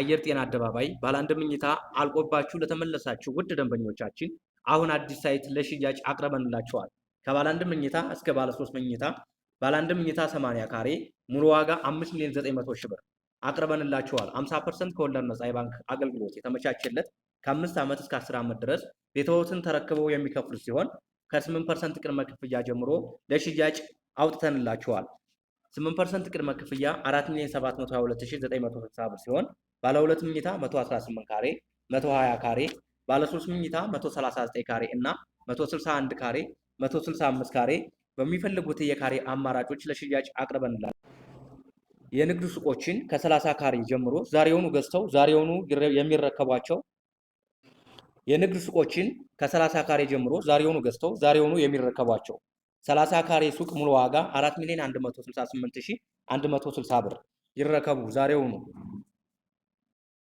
አየር ጤና አደባባይ ባለ አንድ መኝታ አልቆባችሁ ለተመለሳችሁ ውድ ደንበኞቻችን አሁን አዲስ ሳይት ለሽያጭ አቅርበንላችኋል። ከባለ አንድ መኝታ እስከ ባለ 3 መኝታ ባለ አንድ መኝታ 80 ካሬ ሙሉ ዋጋ 5,900,000 ብር አቅርበንላችኋል። 50% ከወለድ ነፃ የባንክ አገልግሎት የተመቻቸለት ከ5 ዓመት እስከ 10 ዓመት ድረስ ቤትዎትን ተረክበው የሚከፍሉ ሲሆን ከ8% ቅድመ ክፍያ ጀምሮ ለሽያጭ አውጥተንላችኋል። 8% ቅድመ ክፍያ 4,722,960 ብር ሲሆን ባለ 2 መኝታ 118 ካሬ፣ 120 ካሬ፣ ባለ 3 መኝታ 139 ካሬ እና 161 ካሬ፣ 165 ካሬ በሚፈልጉት የካሬ አማራጮች ለሽያጭ አቅርበንላል። የንግድ ሱቆችን ከ30 ካሬ ጀምሮ ዛሬውኑ ገዝተው ዛሬውኑ የሚረከቧቸው የንግድ ሱቆችን ከ30 ካሬ ጀምሮ ዛሬውኑ ገዝተው ዛሬውኑ የሚረከቧቸው 30 ካሬ ሱቅ ሙሉ ዋጋ 4,168,160 ብር ይረከቡ ዛሬውኑ።